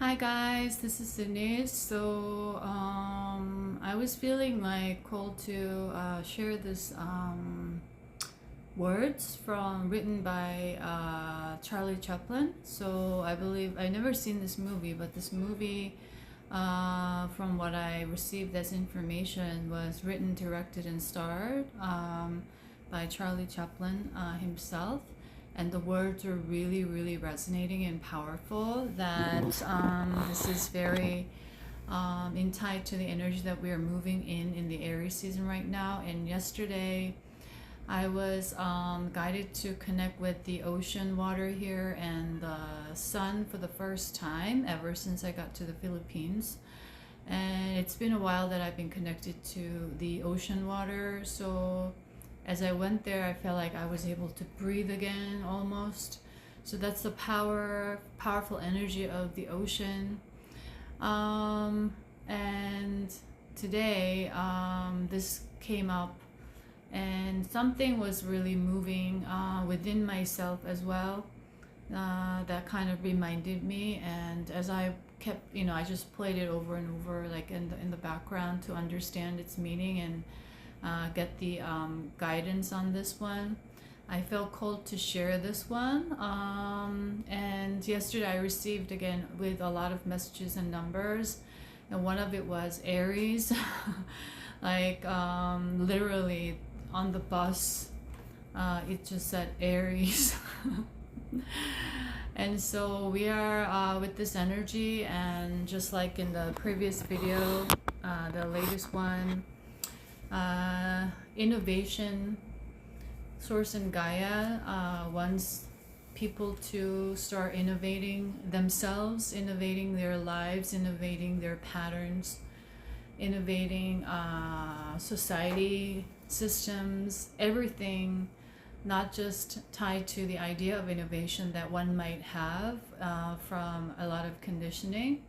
Hi guys, this is Sidney. I was feeling like called to share this words from written by Charlie Chaplin. So I believe I never seen this movie, but this movie, from what I received as information, was written, directed, and starred by Charlie Chaplin himself. And the words are really, really resonating and powerful. That this is very in tied to the energy that we are moving in the Aries season right now. And yesterday, I was guided to connect with the ocean water here and the sun for the first time ever since I got to the Philippines. And it's been a while that I've been connected to the ocean water. So as I went there, I felt like I was able to breathe again almost. So that's the powerful energy of the ocean. And today, this came up, and something was really moving within myself as well. That kind of reminded me, and as I kept, I just played it over and over, like in the background to understand its meaning and get the guidance on this one. I felt called to share this one. And yesterday I received again with a lot of messages and numbers, and one of it was Aries. Like literally on the bus, it just said Aries. And so we are with this energy, and just like in the previous video, the latest one, innovation, Source and Gaia wants people to start innovating themselves, innovating their lives, innovating their patterns, innovating society, systems, everything, not just tied to the idea of innovation that one might have from a lot of conditioning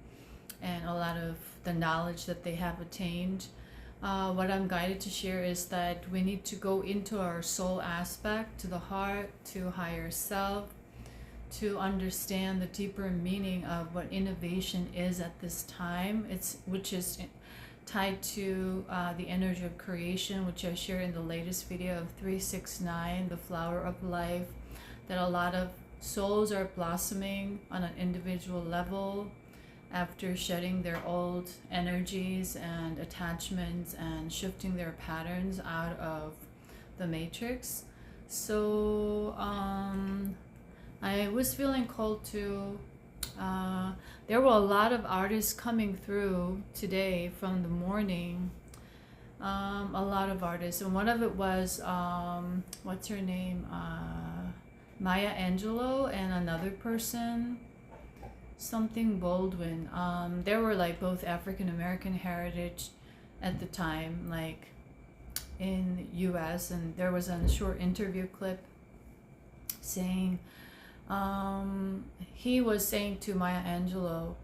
and a lot of the knowledge that they have attained. What I'm guided to share is that we need to go into our soul aspect, to the heart, to higher self, to understand the deeper meaning of what innovation is at this time. Which is tied to the energy of creation, which I shared in the latest video of 369, the flower of life, that a lot of souls are blossoming on an individual level after shedding their old energies and attachments and shifting their patterns out of the matrix. So I was feeling called to, there were a lot of artists coming through today from the morning, a lot of artists, and one of it was, what's her name, Maya Angelou, and another person, something Baldwin. They were like both African American heritage at the time, like in US, and there was a short interview clip saying, he was saying to Maya Angelou,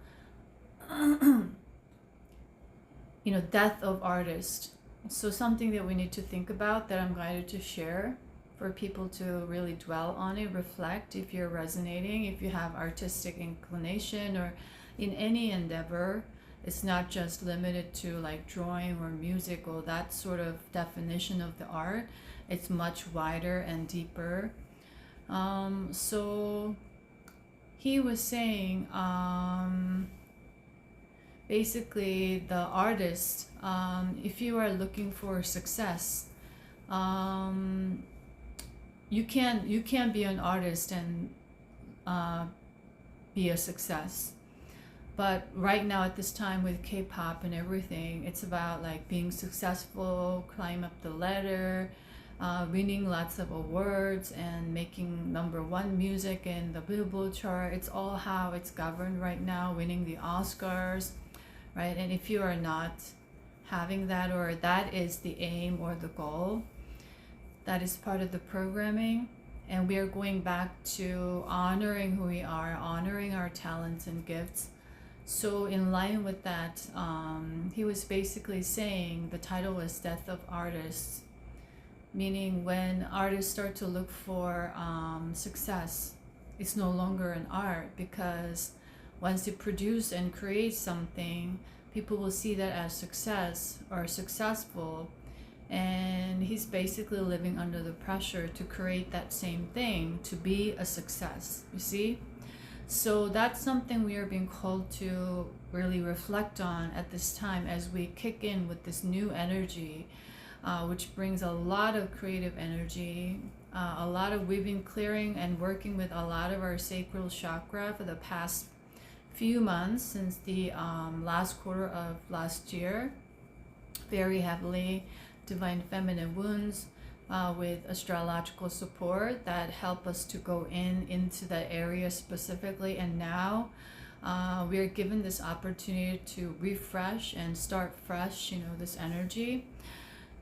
death of artist. So something that we need to think about, that I'm guided to share for people to really dwell on it, reflect if you're resonating, if you have artistic inclination or in any endeavor. It's not just limited to like drawing or music or that sort of definition of the art. It's much wider and deeper. So he was saying, basically the artist, if you are looking for success, you can't be an artist and be a success. But right now at this time with K-pop and everything, it's about like being successful, climb up the ladder, winning lots of awards and making #1 music in the Billboard chart. It's all how it's governed right now, winning the Oscars, right? And if you are not having that, or that is the aim or the goal, that is part of the programming. And we are going back to honoring who we are, honoring our talents and gifts. So in line with that, he was basically saying, the title was Death of Artists, meaning when artists start to look for success, it's no longer an art, because once you produce and create something, people will see that as success or successful, and he's basically living under the pressure to create that same thing to be a success, you see. So that's something we are being called to really reflect on at this time as we kick in with this new energy, which brings a lot of creative energy, we've been clearing and working with a lot of our sacral chakra for the past few months since the last quarter of last year, very heavily. Divine feminine wounds with astrological support that help us to go into that area specifically, and now we are given this opportunity to refresh and start fresh, this energy.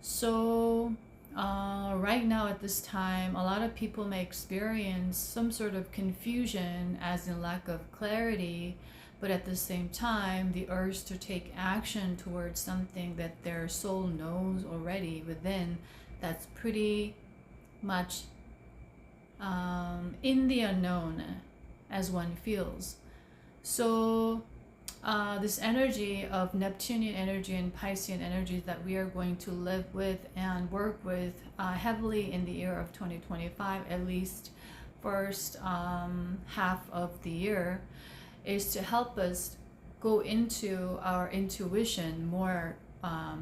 So right now at this time, a lot of people may experience some sort of confusion, as in lack of clarity, but at the same time the urge to take action towards something that their soul knows already within, that's pretty much in the unknown as one feels. So this energy of Neptunian energy and Piscean energy that we are going to live with and work with heavily in the year of 2025, at least first half of the year, is to help us go into our intuition more.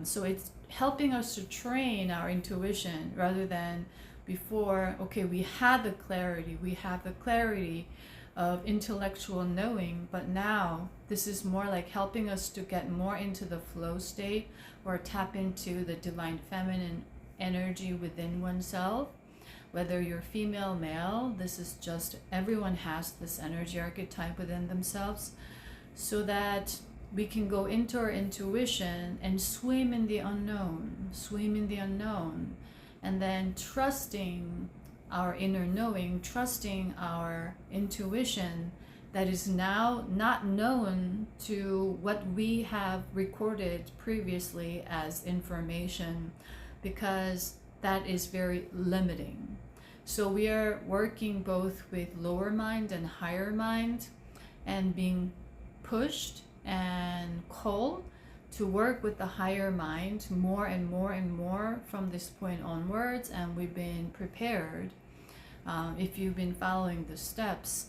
So it's helping us to train our intuition rather than before, okay, we have the clarity of intellectual knowing, but now this is more like helping us to get more into the flow state or tap into the divine feminine energy within oneself. Whether you're female, male, this is just, everyone has this energy archetype within themselves, so that we can go into our intuition and swim in the unknown, and then trusting our inner knowing, trusting our intuition that is now not known to what we have recorded previously as information, because that is very limiting. So we are working both with lower mind and higher mind, and being pushed and called to work with the higher mind more and more and more from this point onwards. And we've been prepared. If you've been following the steps,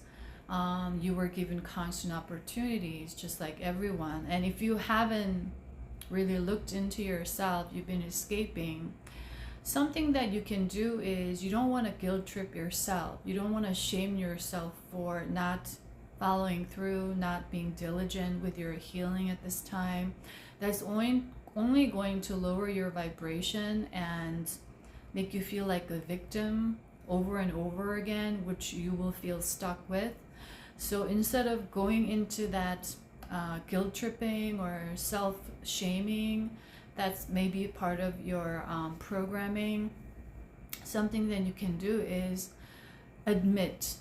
you were given constant opportunities just like everyone. And if you haven't really looked into yourself, you've been escaping. Something that you can do is, you don't want to guilt trip yourself. You don't want to shame yourself for not following through, not being diligent with your healing at this time. That's only going to lower your vibration and make you feel like a victim over and over again, which you will feel stuck with. So instead of going into that guilt tripping or self-shaming, that's maybe part of your programming, something that you can do is admit,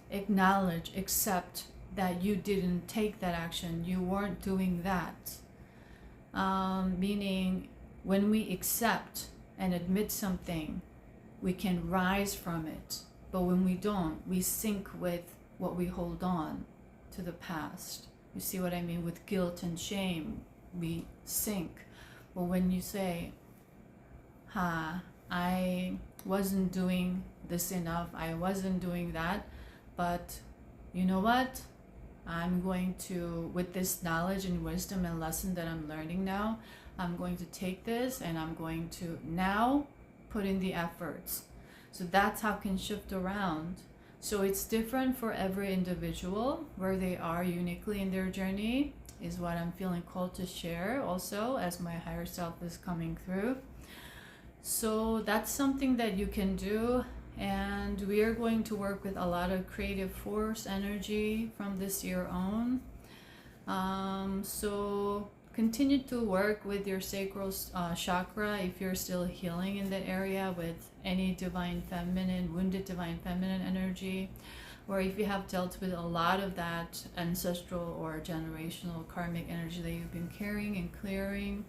acknowledge, accept that you didn't take that action, you weren't doing that. Meaning, when we accept and admit something, we can rise from it. But when we don't, we sink with what we hold on to the past. You see what I mean? With guilt and shame, we sink. But when you say, I wasn't doing this enough, I wasn't doing that, but you know what? I'm going to, with this knowledge and wisdom and lesson that I'm learning now, I'm going to take this and I'm going to now put in the efforts. So that's how it can shift around. So it's different for every individual where they are uniquely in their journey, is what I'm feeling called to share also as my higher self is coming through. So that's something that you can do. And we are going to work with a lot of creative force energy from this year on. So continue to work with your sacral chakra if you're still healing in that area with any divine feminine, wounded divine feminine energy, or if you have dealt with a lot of that ancestral or generational karmic energy that you've been carrying and clearing.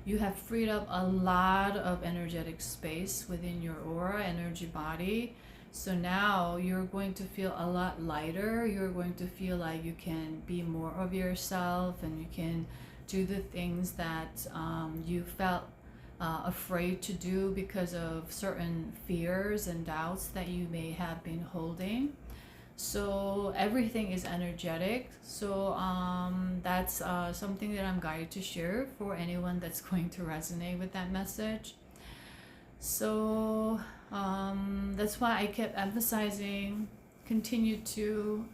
You have freed up a lot of energetic space within your aura, energy body. So now you're going to feel a lot lighter. You're going to feel like you can be more of yourself, and you can do the things that you felt afraid to do because of certain fears and doubts that you may have been holding. So everything is energetic. So that's something that I'm guided to share for anyone that's going to resonate with that message. So that's why I kept emphasizing, continue to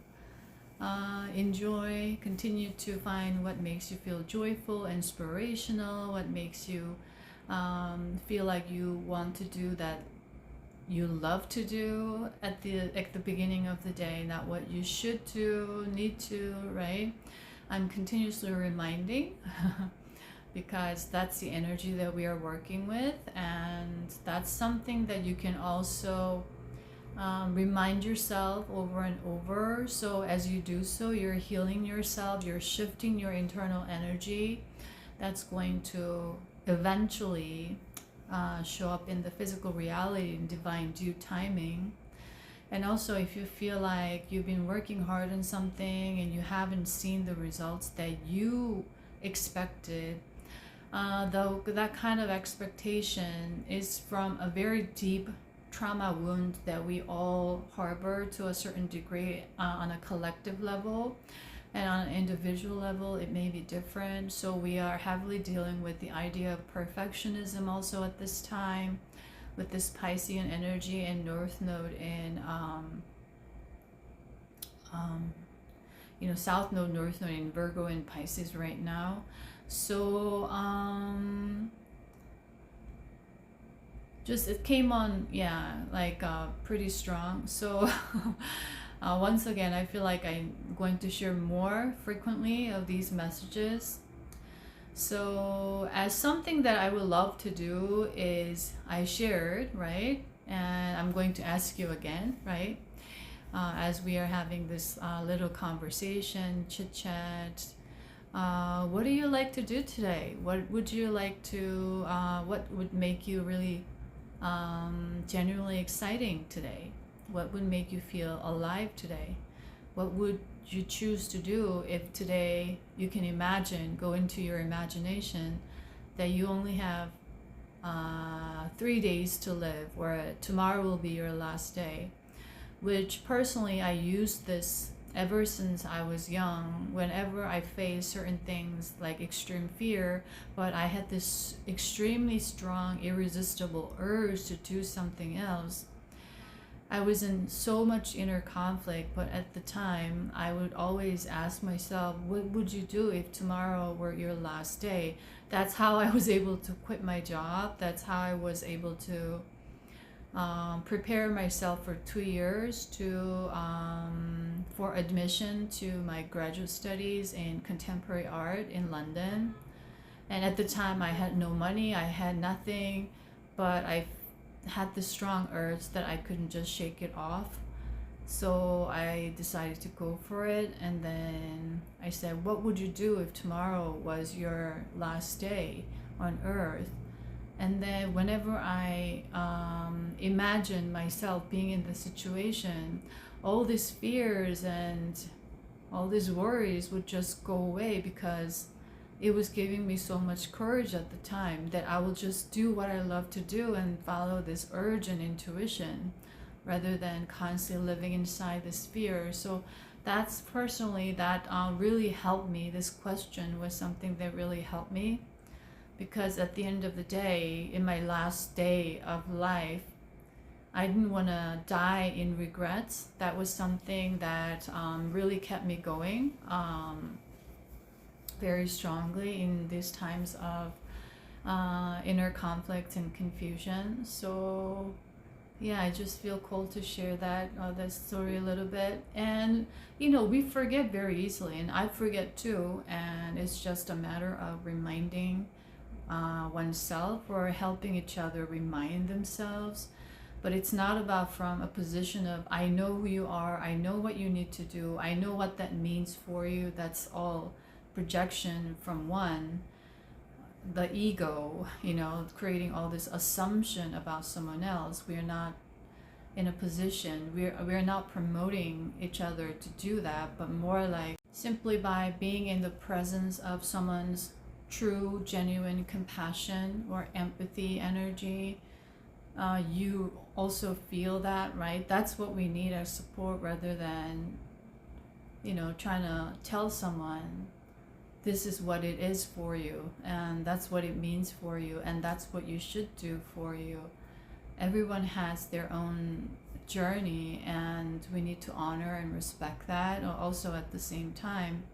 enjoy, continue to find what makes you feel joyful, inspirational, what makes you feel like you want to do that you love to do at the beginning of the day, not what you should do, need to, right? I'm continuously reminding because that's the energy that we are working with, and that's something that you can also remind yourself over and over. So as you do so, you're healing yourself, you're shifting your internal energy. That's going to eventually show up in the physical reality in divine due timing. And also, if you feel like you've been working hard on something and you haven't seen the results that you expected, though that kind of expectation is from a very deep trauma wound that we all harbor to a certain degree on a collective level. And on an individual level, it may be different. So we are heavily dealing with the idea of perfectionism also at this time, with this Piscean energy and North Node in, South Node, North Node in Virgo and Pisces right now. So just it came on, pretty strong. So once again, I feel like I'm going to share more frequently of these messages. So as something that I would love to do is I shared, right? And I'm going to ask you again, right? As we are having this little conversation, chit chat. What do you like to do today? What would you like to, what would make you really genuinely exciting today? What would make you feel alive today? What would you choose to do if today you can imagine, go into your imagination that you only have 3 days to live, where tomorrow will be your last day? Which personally, I use this ever since I was young. Whenever I face certain things like extreme fear, but I had this extremely strong, irresistible urge to do something else, I was in so much inner conflict. But at the time, I would always ask myself, what would you do if tomorrow were your last day? That's how I was able to quit my job. That's how I was able to prepare myself for 2 years to for admission to my graduate studies in contemporary art in London. And at the time, I had no money, I had nothing, but I had this strong urge that I couldn't just shake it off. So I decided to go for it. And then I said, what would you do if tomorrow was your last day on earth? And then whenever I imagine myself being in the situation, all these fears and all these worries would just go away, because it was giving me so much courage at the time that I will just do what I love to do and follow this urge and intuition, rather than constantly living inside this fear. So that's personally, that really helped me. This question was something that really helped me, because at the end of the day, in my last day of life, I didn't want to die in regrets. That was something that really kept me going very strongly in these times of inner conflict and confusion. So yeah, I just feel called to share that story a little bit. And we forget very easily, and I forget too, and it's just a matter of reminding oneself, or helping each other remind themselves. But it's not about from a position of, I know who you are, I know what you need to do, I know what that means for you. That's all projection from one, the ego, creating all this assumption about someone else. We're not in a position. We're not promoting each other to do that, but more like simply by being in the presence of someone's true, genuine compassion or empathy energy, you also feel that, right? That's what we need as support, rather than, you know, trying to tell someone this is what it is for you, and that's what it means for you, and that's what you should do for you. Everyone has their own journey, and we need to honor and respect that. Also, at the same time,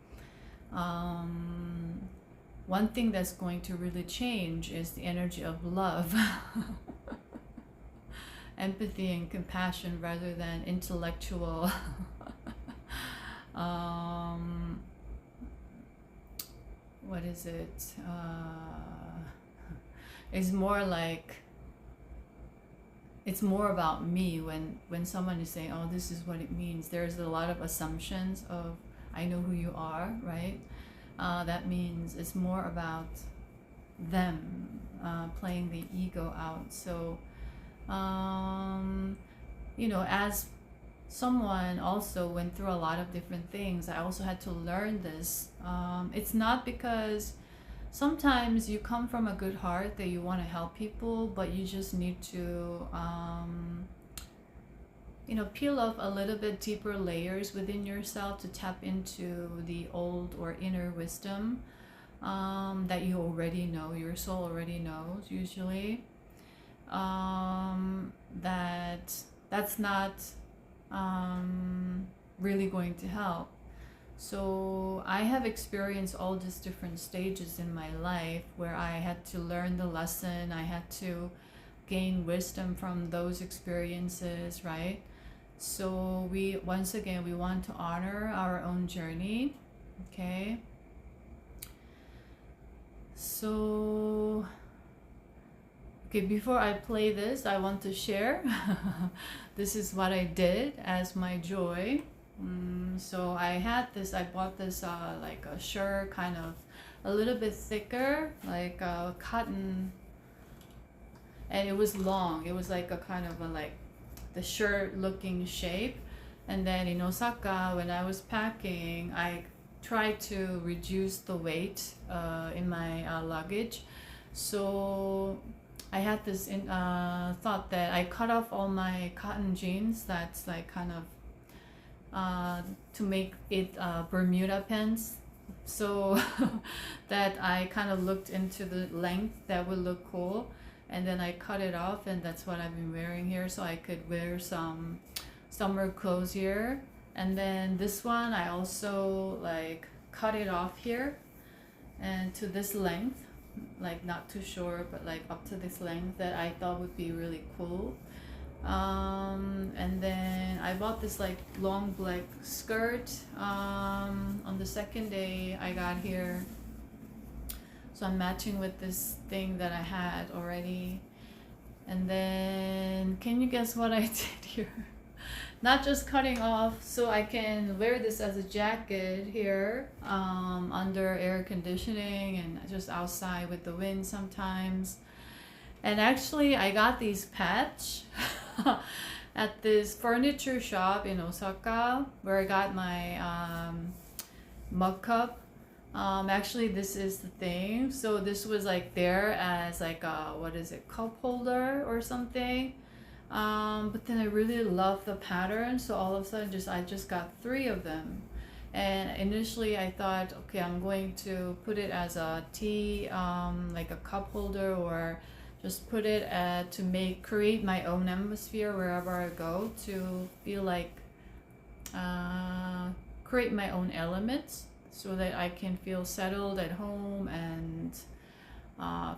one thing that's going to really change is the energy of love, empathy and compassion, rather than intellectual what is it? It's more like, it's more about me. When someone is saying, oh, this is what it means, there's a lot of assumptions of, I know who you are, right? That means it's more about them, playing the ego out. So, you know, as someone also went through a lot of different things, I also had to learn this. It's not because sometimes you come from a good heart that you want to help people, but you just need to, you know, peel off a little bit deeper layers within yourself to tap into the old or inner wisdom that you already know, your soul already knows usually. That's not really going to help. So I have experienced all these different stages in my life where I had to learn the lesson, I had to gain wisdom from those experiences, right? So once again, we want to honor our own journey, okay? So, okay, before I play this, I want to share. This is what I did as my joy. So I bought this like a shirt, kind of a little bit thicker, like cotton, and it was long. It was like a kind of a, like the shirt looking shape. And then in Osaka, when I was packing, I tried to reduce the weight in my luggage. So I had this thought that I cut off all my cotton jeans that's like kind of to make it Bermuda pants, so that I kind of looked into the length that would look cool, and then I cut it off, and that's what I've been wearing here, so I could wear some summer clothes here. And then this one I also like cut it off here and to this length, like not too short, but like up to this length, that I thought would be really cool. And then I bought this like long black skirt on the second day I got here, so I'm matching with this thing that I had already. And then can you guess what I did here? Not just cutting off so I can wear this as a jacket here under air conditioning and just outside with the wind sometimes. And actually I got these patch at this furniture shop in Osaka where I got my mug cup. Actually this is the thing. So this was like there as like a, what is it, cup holder or something. But then I really love the pattern, so all of a sudden I just got 3 of them. And initially I thought, okay, I'm going to put it as a tea, like a cup holder, or just put it to create my own atmosphere wherever I go, to feel like create my own elements so that I can feel settled at home and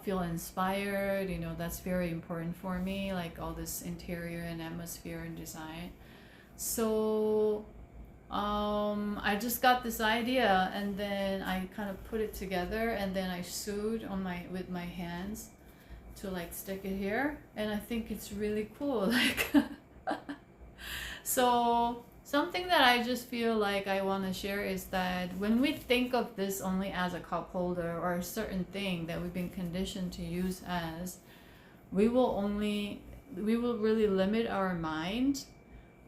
feel inspired. You know, that's very important for me, like all this interior and atmosphere and design. So I just got this idea, and then I kind of put it together, and then I sewed with my hands to like stick it here, and I think it's really cool. Like so something that I just feel like I want to share is that when we think of this only as a cup holder or a certain thing that we've been conditioned to use as, we will only we will really limit our mind.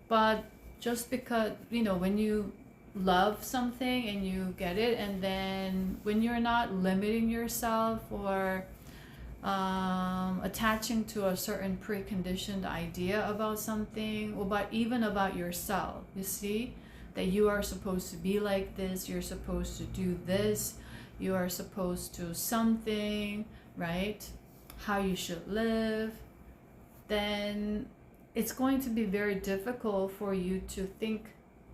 But just because, you know, when you love something and you get it, and then when you're not limiting yourself or attaching to a certain preconditioned idea about something, or about even about yourself, you see that you are supposed to be like this, you're supposed to do this, you are supposed to something, right? How you should live, then it's going to be very difficult for you to think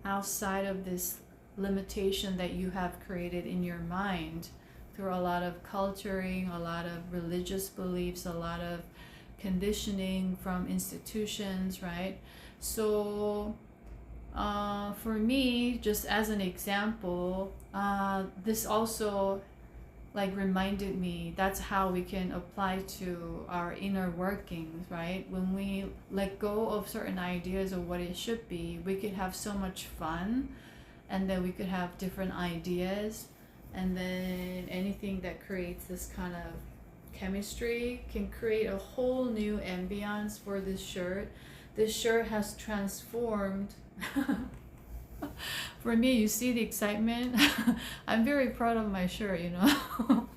outside of this limitation that you have created in your mind through a lot of culturing, a lot of religious beliefs, a lot of conditioning from institutions, right? So for me, just as an example, this also like reminded me that's how we can apply to our inner workings, right? When we let go of certain ideas of what it should be, we could have so much fun, and then we could have different ideas, and then anything that creates this kind of chemistry can create a whole new ambiance for this shirt. This shirt has transformed. For me, you see the excitement. I'm very proud of my shirt, you know.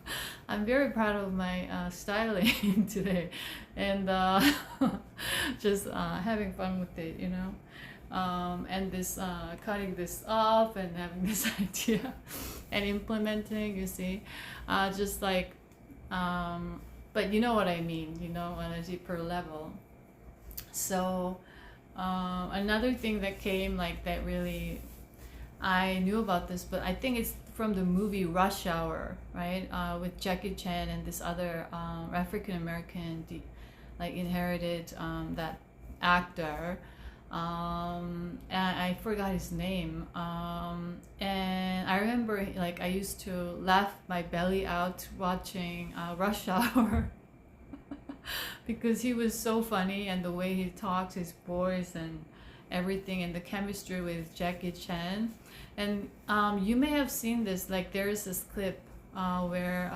I'm very proud of my styling today, and just having fun with it, you know. And this cutting this off and having this idea and implementing, you see, just like, but you know what I mean, you know, on a deeper level. So another thing that came like that really, I knew about this, but I think it's from the movie Rush Hour, right? With Jackie Chan and this other African American, like inherited that actor. And I forgot his name. And I remember like I used to laugh my belly out watching Rush Hour. Because he was so funny, and the way he talks, his voice and everything, and the chemistry with Jackie Chan. And you may have seen this, like there is this clip where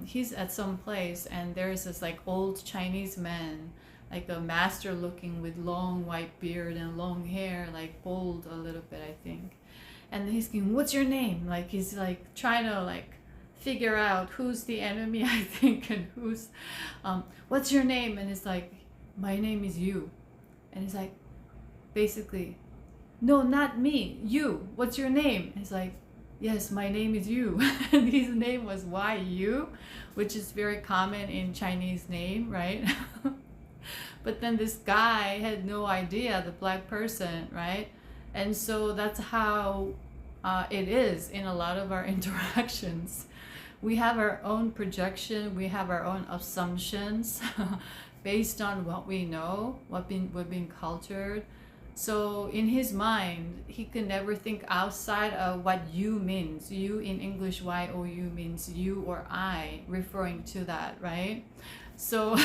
he's at some place, and there is this like old Chinese man, like a master looking, with long white beard and long hair, like bald a little bit, I think. And he's going, "What's your name?" Like he's like trying to like figure out who's the enemy, I think, and who's what's your name? And it's like, "My name is you." And he's like, basically, "No, not me, you, what's your name?" And he's like, "Yes, my name is you." And his name was Yu, which is very common in Chinese name, right? But then this guy had no idea, the black person, right? And so that's how it is in a lot of our interactions. We have our own projection, we have our own assumptions based on what we know, we've been cultured. So in his mind, he could never think outside of what you means. You in English, YOU means you or I, referring to that, right? So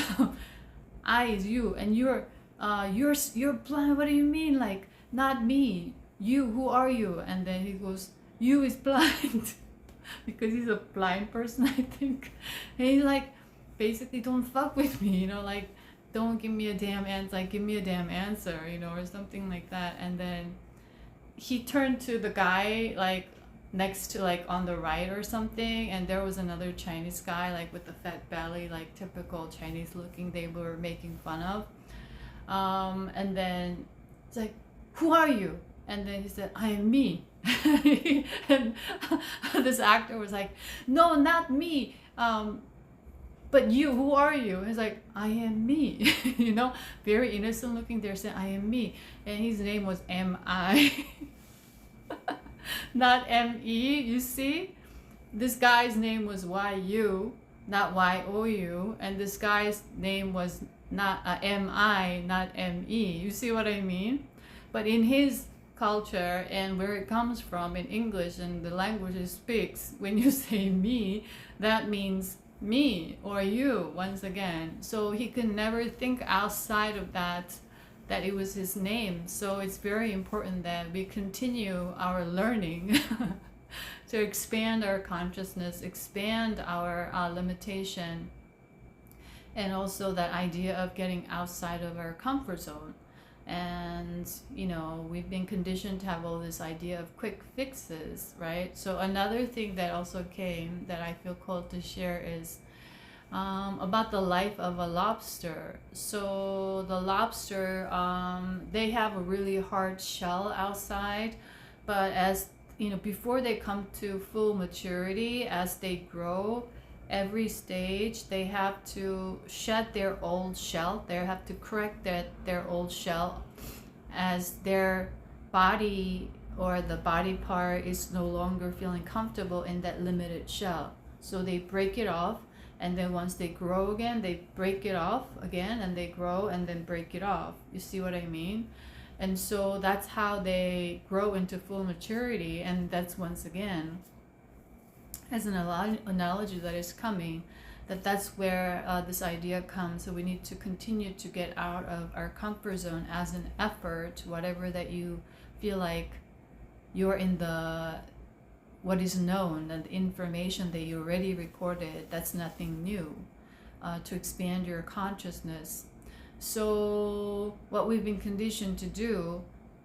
I is you, and you're blind. What do you mean? Like, not me. You, who are you? And then he goes, "You is blind." Because he's a blind person, I think. And he's like, basically, "Don't fuck with me, you know, like, don't give me a damn answer, like, give me a damn answer, you know," or something like that. And then he turned to the guy, like, next to, like, on the right or something, and there was another Chinese guy, like, with the fat belly, like, typical Chinese looking, they were making fun of. And then it's like, "Who are you?" And then he said, "I am me." And this actor was like, "No, not me, but you, who are you?" He's like, "I am me." You know, very innocent looking. They're saying, "I am me," and his name was M.I. Not M.E. You see, this guy's name was Y.U., not Y.O.U., and this guy's name was not M.I., not M.E. You see what I mean? But in his culture and where it comes from in English and the language it speaks, when you say me, that means me or you once again. So he could never think outside of that it was his name. So it's very important that we continue our learning to expand our consciousness, expand our limitation, and also that idea of getting outside of our comfort zone. And we've been conditioned to have all this idea of quick fixes, right? So another thing that also came that I feel called to share is about the life of a lobster. So the lobster, they have a really hard shell outside, but as before they come to full maturity, as they grow, every stage they have to shed their old shell. They have to correct their old shell as their body or the body part is no longer feeling comfortable in that limited shell. So they break it off, and then once they grow again, they break it off again, and they grow and then break it off. You see what I mean? And so that's how they grow into full maturity. And that's, once again, as an analogy that is coming, that's where this idea comes. So we need to continue to get out of our comfort zone as an effort, whatever that you feel like you're in the what is known and the information that you already recorded. That's nothing new, to expand your consciousness. So what we've been conditioned to do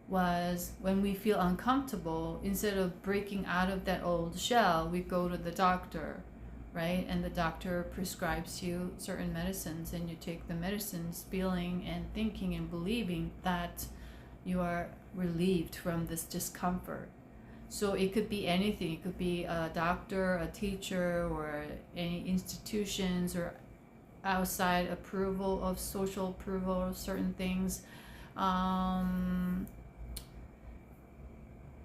was, when we feel uncomfortable, instead of breaking out of that old shell, we go to the doctor, right? And the doctor prescribes you certain medicines, and you take the medicines feeling and thinking and believing that you are relieved from this discomfort. So it could be anything. It could be a doctor, a teacher, or any institutions, or outside approval of social approval of certain things.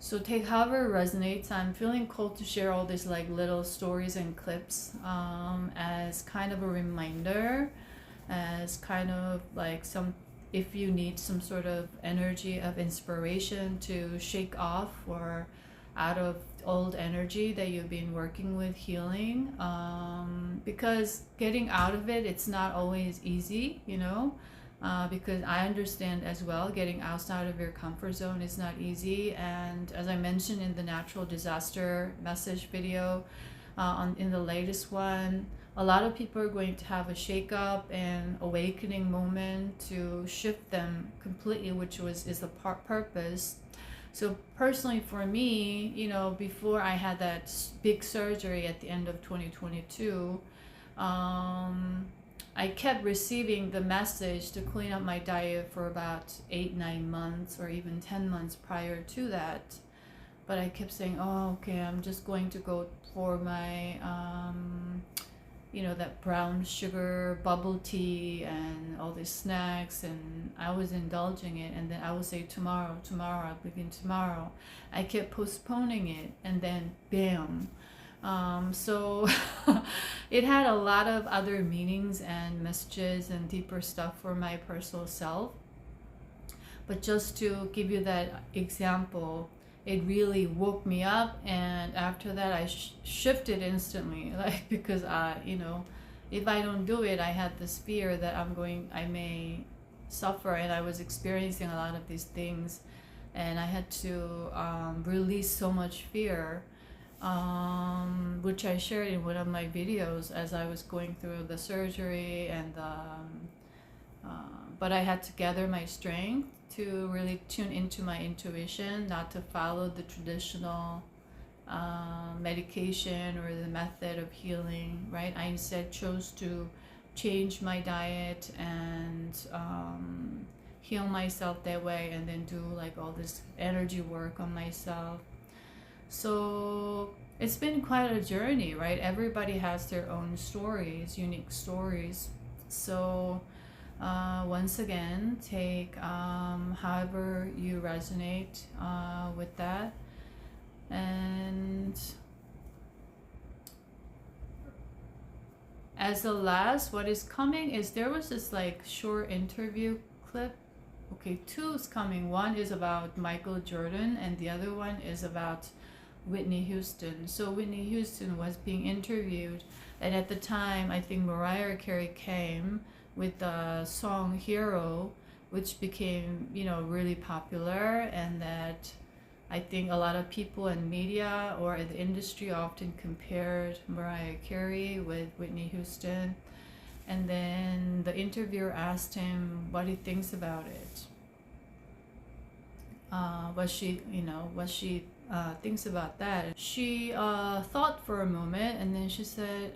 So take however resonates. I'm feeling called to share all these like little stories and clips as kind of a reminder, as kind of like some, if you need some sort of energy of inspiration to shake off or out of old energy that you've been working with healing, because getting out of it, it's not always easy, because I understand as well, getting outside of your comfort zone is not easy. And as I mentioned in the natural disaster message video, in the latest one, a lot of people are going to have a shake-up and awakening moment to shift them completely, which is the purpose. So personally for me, before I had that big surgery at the end of 2022, I kept receiving the message to clean up my diet for about 8-9 months, or even 10 months prior to that. But I kept saying, oh, okay, I'm just going to go for my, that brown sugar bubble tea and all these snacks, and I was indulging it. And then I would say, tomorrow, I'll begin tomorrow. I kept postponing it, and then bam. So it had a lot of other meanings and messages and deeper stuff for my personal self. But just to give you that example, it really woke me up. And after that, I shifted instantly, because if I don't do it, I had this fear that I may suffer. And I was experiencing a lot of these things, and I had to release so much fear, which I shared in one of my videos as I was going through the surgery. And but I had to gather my strength to really tune into my intuition, not to follow the traditional medication or the method of healing, right? I instead chose to change my diet and heal myself that way, and then do like all this energy work on myself. So it's been quite a journey, right? Everybody has their own stories, unique stories. So once again, take however you resonate with that. And as the last, what is coming is, there was this like short interview clip. Okay, two is coming. One is about Michael Jordan, and the other one is about Whitney Houston. So Whitney Houston was being interviewed, and at the time, I think Mariah Carey came with the song Hero, which became, really popular, and that I think a lot of people in media or the industry often compared Mariah Carey with Whitney Houston. And then the interviewer asked him what he thinks about it. What she thinks about that. She thought for a moment, and then she said,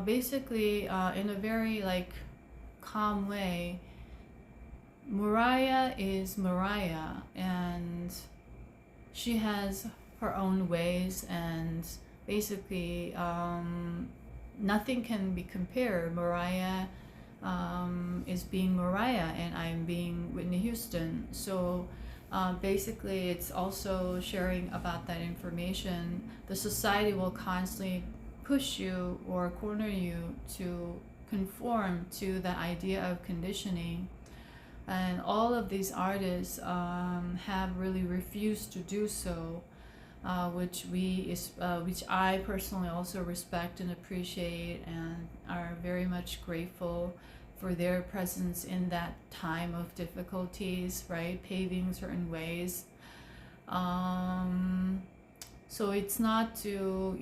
basically, in a very like calm way, Mariah is Mariah, and she has her own ways, and basically nothing can be compared. Mariah is being Mariah, and I'm being Whitney Houston. So basically it's also sharing about that information. The society will constantly push you or corner you to conform to the idea of conditioning, and all of these artists have really refused to do so, which I personally also respect and appreciate, and are very much grateful for their presence in that time of difficulties, right? Paving certain ways. So it's not to,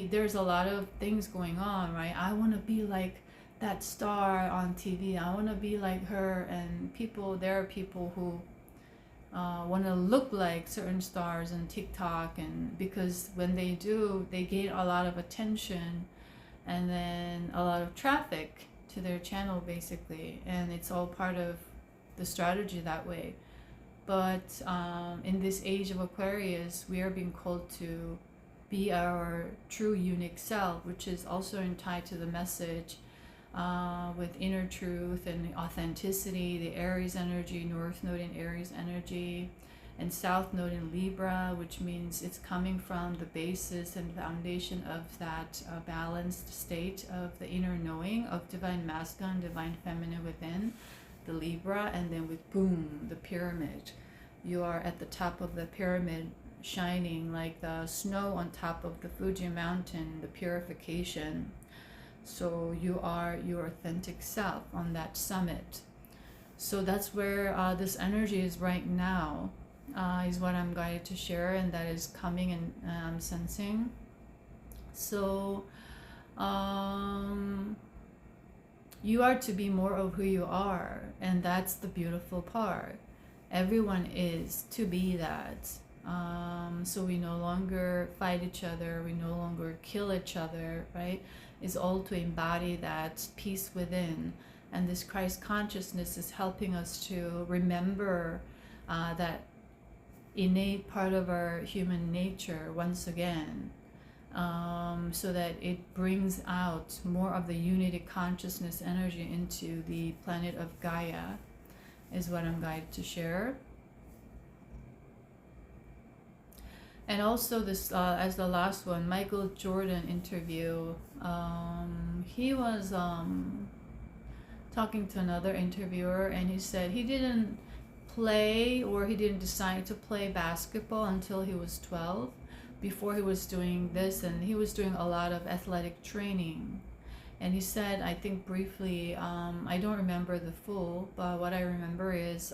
there's a lot of things going on, right? I want to be like that star on TV. I want to be like her, and there are people who want to look like certain stars on TikTok, and because when they do, they gain a lot of attention and then a lot of traffic to their channel basically, and it's all part of the strategy that way. But in this age of Aquarius, we are being called to be our true unique self, which is also tied to the message with inner truth and authenticity, the Aries energy, North Node in Aries energy, and South Node in Libra, which means it's coming from the basis and foundation of that balanced state of the inner knowing of divine masculine, divine feminine within the Libra. And then with boom, the pyramid, you are at the top of the pyramid, shining like the snow on top of the Fuji mountain, the purification. So you are your authentic self on that summit. So that's where this energy is right now, is what I'm guided to share, and that is coming, and I'm sensing. So you are to be more of who you are, and that's the beautiful part. Everyone is to be that. So we no longer fight each other, we no longer kill each other, right? It's all to embody that peace within. And this Christ consciousness is helping us to remember that innate part of our human nature once again, so that it brings out more of the unity consciousness energy into the planet of Gaia, is what I'm guided to share. And also this, as the last one, Michael Jordan interview, he was talking to another interviewer, and he said he didn't play, or he didn't decide to play basketball until he was 12. Before he was doing this, and he was doing a lot of athletic training. And he said, I think briefly, I don't remember the full, but what I remember is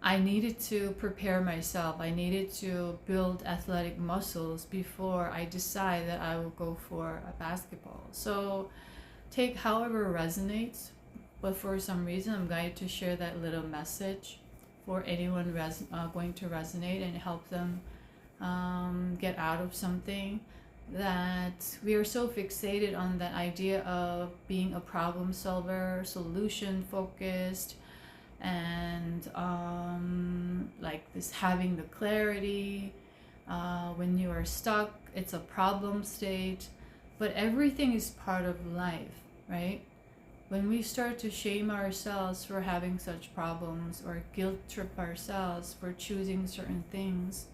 I needed to prepare myself. I needed to build athletic muscles before I decide that I will go for a basketball. So take however resonates, but for some reason I'm guided to share that little message for anyone going to resonate and help them get out of something. That we are so fixated on that idea of being a problem solver, solution focused, and like this, having the clarity. When you are stuck, it's a problem state, but everything is part of life, right? When we start to shame ourselves for having such problems, or guilt trip ourselves for choosing certain things,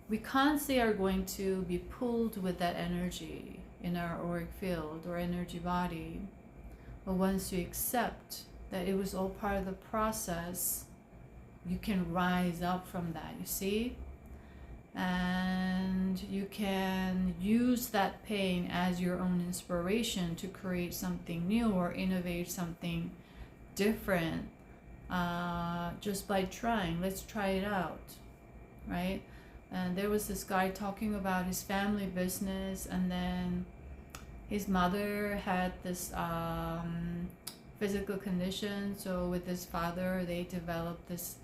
we constantly are going to be pulled with that energy in our auric field or energy body. But once you accept that it was all part of the process, you can rise up from that, you see? And you can use that pain as your own inspiration to create something new or innovate something different, just by trying. Let's try it out, right? And there was this guy talking about his family business, and then his mother had this physical condition. So with his father, they developed this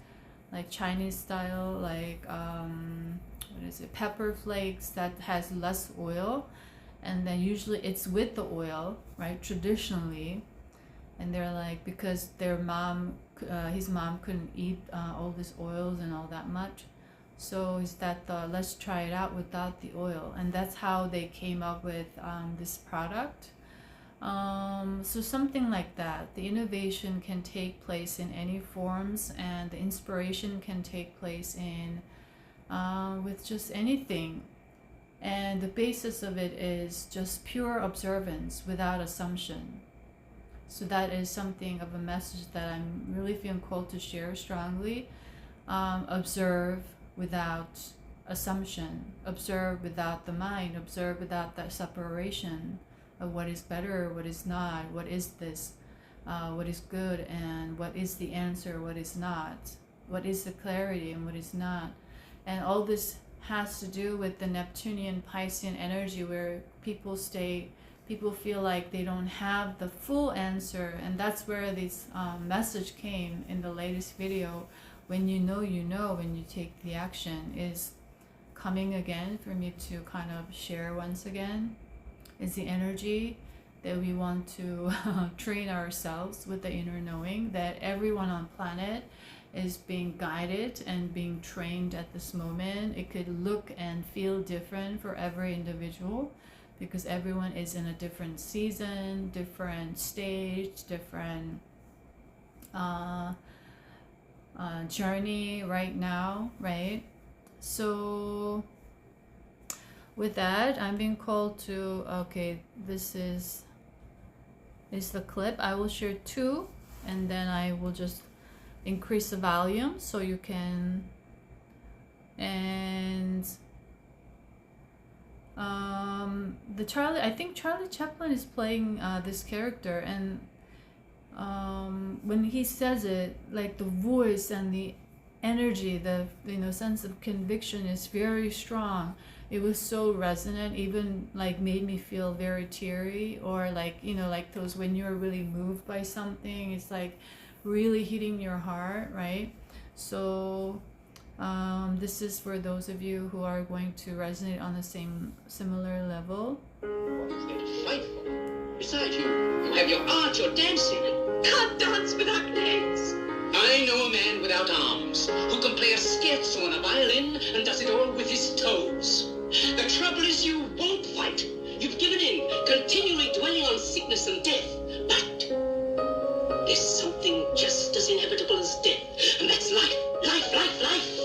like Chinese style, like what is it, pepper flakes that has less oil, and then usually it's with the oil, right, traditionally. And they're like, because their mom, his mom couldn't eat all these oils and all that much, so is that let's try it out without the oil. And that's how they came up with this product. So something like that. The innovation can take place in any forms, and the inspiration can take place in with just anything. And the basis of it is just pure observance without assumption. So that is something of a message that I'm really feeling called to share strongly. Observe without assumption. Observe without the mind. Observe without that separation of what is better, what is not, what is this, what is good, and what is the answer, what is not, what is the clarity and what is not. And all this has to do with the Neptunian Piscean energy, where people feel like they don't have the full answer. And that's where this message came in the latest video. When you know, when you take the action, is coming again for me to kind of share once again. Is the energy that we want to train ourselves with the inner knowing that everyone on planet is being guided and being trained at this moment. It could look and feel different for every individual, because everyone is in a different season, different stage, different journey right now, right? So with that, I'm being called to, okay, this is the clip. I will share 2, and then I will just increase the volume so you can. And I think Charlie Chaplin is playing this character, and when he says it, like the voice and the energy, the sense of conviction is very strong. It was so resonant, even like made me feel very teary, or like like those when you're really moved by something, it's like really hitting your heart, right? So this is for those of you who are going to resonate on the similar level. What is there to fight for? Besides, you have your art, your dancing. Can't dance without legs. I know a man without arms who can play a scherzo on a violin and does it all with his toes. The trouble is you won't fight. You've given in, continually dwelling on sickness and death. But there's something just as inevitable as death, and that's life. Life, life, life.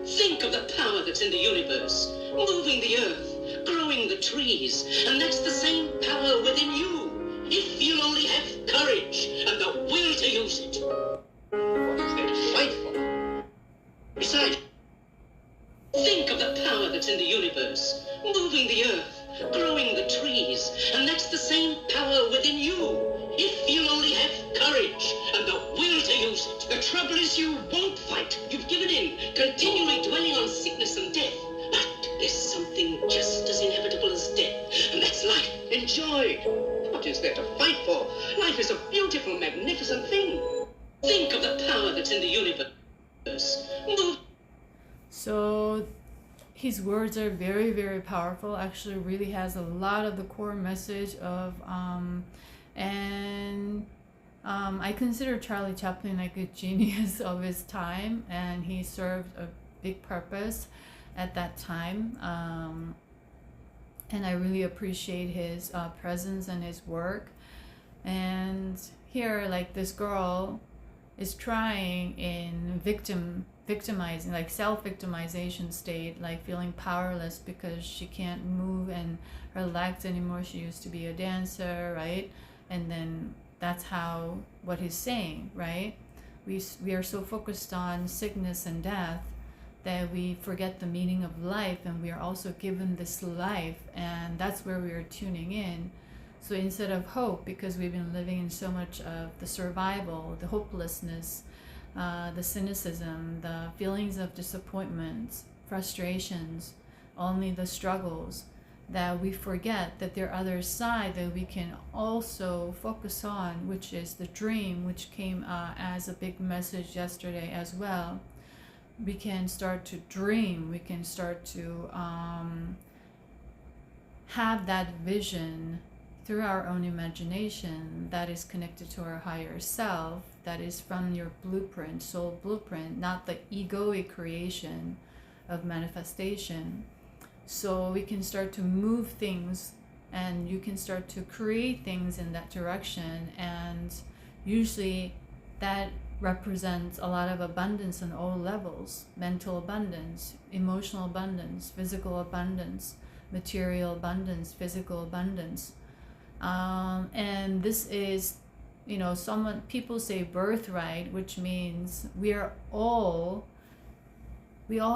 Think of the power that's in the universe, moving the earth, growing the trees, and that's the same power within you, if you'll only have courage and the will to use it. What is there to fight for? Besides, think of the power that's in the universe, moving the earth, growing the trees, and that's the same power within you, if you'll only have courage and the will to use it. The trouble is you won't fight. You've given in, continually dwelling on sickness and death. But there's something just as inevitable as death, and that's life. Enjoy. What is there to fight for? Life is a beautiful, magnificent thing. Think of the power that's in the universe. Move. So his words are very, very powerful. Actually, really has a lot of the core message of I consider Charlie Chaplin like a genius of his time, and he served a big purpose at that time. And I really appreciate his presence and his work. And here, like, this girl is trying in victimizing, like self-victimization state, like feeling powerless because she can't move and her legs anymore. She used to be a dancer, right? And then that's what he's saying, right? We are so focused on sickness and death that we forget the meaning of life, and we are also given this life, and that's where we are tuning in. So instead of hope, because we've been living in so much of the survival, the hopelessness, the cynicism, the feelings of disappointment, frustrations, only the struggles, that we forget that there are other side that we can also focus on, which is the dream, which came as a big message yesterday as well. We can start to dream, we can start to have that vision through our own imagination that is connected to our higher self, that is from your blueprint, soul blueprint, not the egoic creation of manifestation. So we can start to move things, and you can start to create things in that direction, and usually that represents a lot of abundance on all levels: mental abundance, emotional abundance, physical abundance, material abundance, physical abundance. And this is, people say birthright, which means we all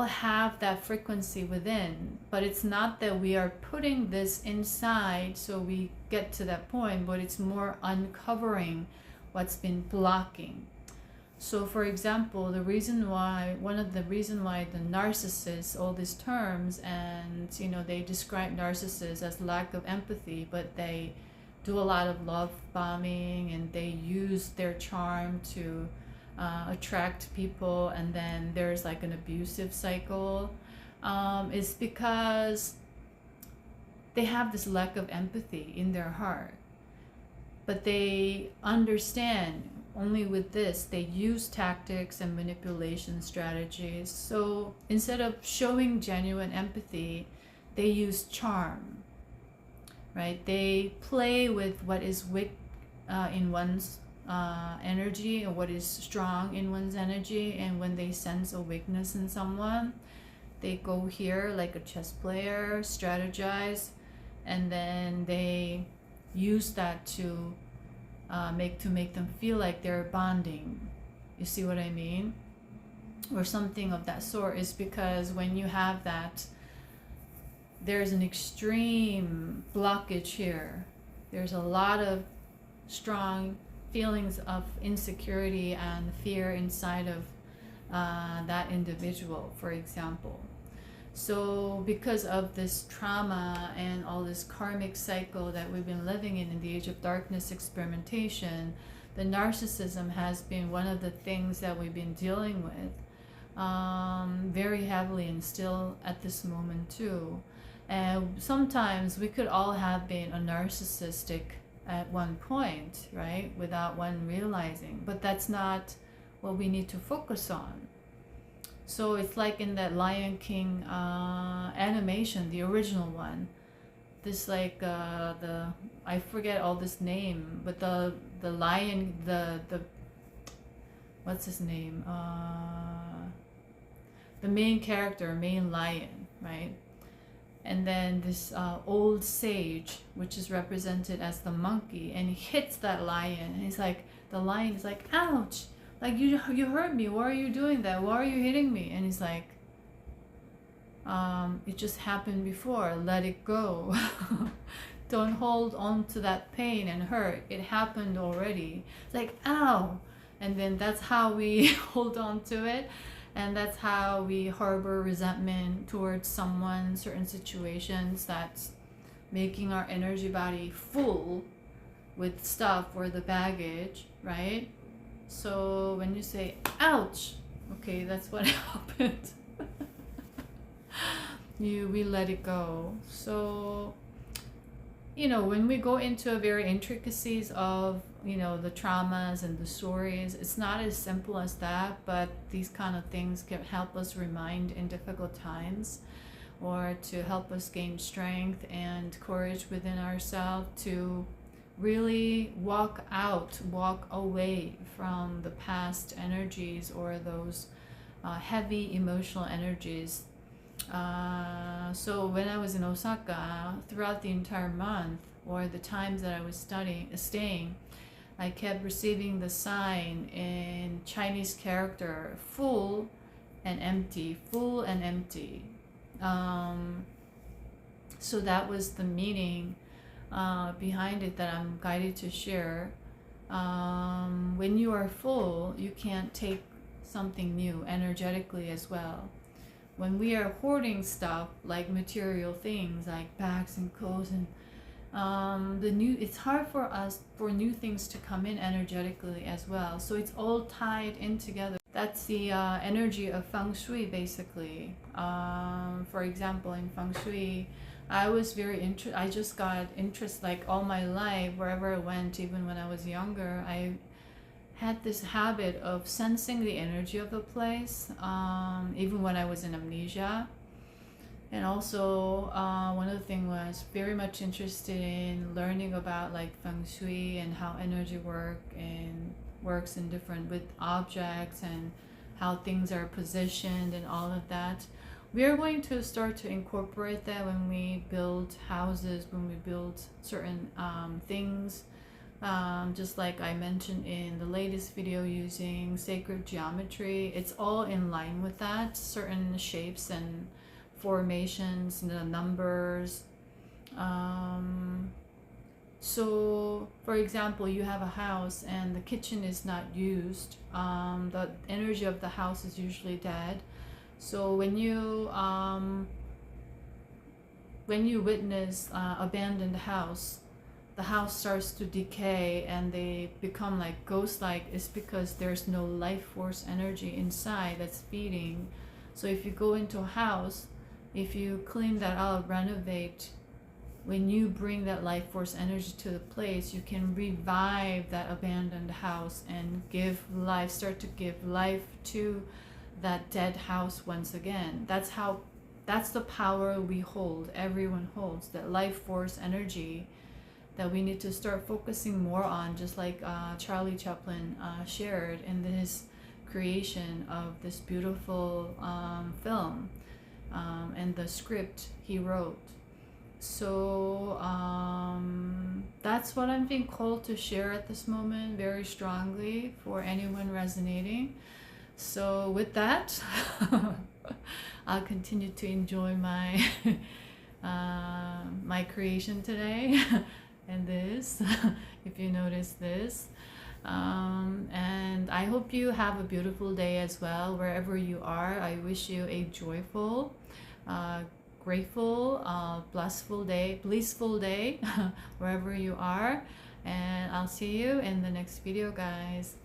have that frequency within, but it's not that we are putting this inside so we get to that point, but it's more uncovering what's been blocking. So for example, one of the reason why the narcissist, all these terms, and they describe narcissists as lack of empathy, but they do a lot of love bombing, and they use their charm to attract people, and then there's like an abusive cycle, is because they have this lack of empathy in their heart. But they understand only with this, they use tactics and manipulation strategies. So instead of showing genuine empathy, they use charm, right? They play with what is weak in one's energy, and what is strong in one's energy. And when they sense a weakness in someone, they go here like a chess player, strategize, and then they use that to make them feel like they're bonding. You see what I mean? Or something of that sort. Is because when you have that, there's an extreme blockage here. There's a lot of strong feelings of insecurity and fear inside of that individual, for example. So because of this trauma and all this karmic cycle that we've been living in the age of darkness experimentation, the narcissism has been one of the things that we've been dealing with very heavily, and still at this moment too. And sometimes we could all have been a narcissistic at one point, right, without one realizing, but that's not what we need to focus on. So it's like in that Lion King animation, the original one, this like I forget all this name, but the lion, the what's his name, the main character, main lion, right? And then this old sage, which is represented as the monkey, and he hits that lion, and he's like, the lion is like, ouch, like you hurt me, why are you doing that, why are you hitting me? And he's like, it just happened before, let it go. Don't hold on to that pain and hurt, it happened already. It's like, ow. And then that's how we hold on to it. And that's how we harbor resentment towards someone, certain situations, that's making our energy body full with stuff or the baggage, right? So when you say, ouch, okay, that's what happened. We let it go. So, when we go into a very intricacies of, the traumas and the stories, it's not as simple as that, but these kind of things can help us remind in difficult times, or to help us gain strength and courage within ourselves to really walk away from the past energies, or those heavy emotional energies. So when I was in Osaka, throughout the entire month, or the times that I was staying, I kept receiving the sign in Chinese character, full and empty, full and empty. So that was the meaning behind it that I'm guided to share. When you are full, you can't take something new energetically as well. when we are hoarding stuff like material things like bags and clothes and it's hard for us for new things to come in energetically as well. So it's all tied in together. That's the energy of feng shui basically. For example, in feng shui, I just got interest like all my life. Wherever I went, even when I was younger, I had this habit of sensing the energy of the place, even when I was in amnesia. And also, one of the things was very much interested in learning about like feng shui and how energy works in different with objects and how things are positioned and all of that. We are going to start to incorporate that when we build houses, when we build certain things. Just like I mentioned in the latest video, using sacred geometry, it's all in line with that. Certain shapes and formations, the numbers. So for example, you have a house and the kitchen is not used. The energy of the house is usually dead. So when you witness abandoned house, the house starts to decay and they become like ghost-like. It's because there's no life force energy inside that's feeding. So if you go into a house, if you clean that out, renovate, when you bring that life force energy to the place, you can revive that abandoned house and start to give life to that dead house once again. That's the power we hold, everyone holds, that life force energy that we need to start focusing more on, just like Charlie Chaplin shared in his creation of this beautiful film and the script he wrote. So that's what I'm being called to share at this moment very strongly for anyone resonating. So with that, I'll continue to enjoy my my creation today and this, if you notice this. And I hope you have a beautiful day as well, wherever you are. I wish you a joyful, grateful, blissful day, wherever you are. And I'll see you in the next video, guys.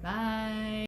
Bye.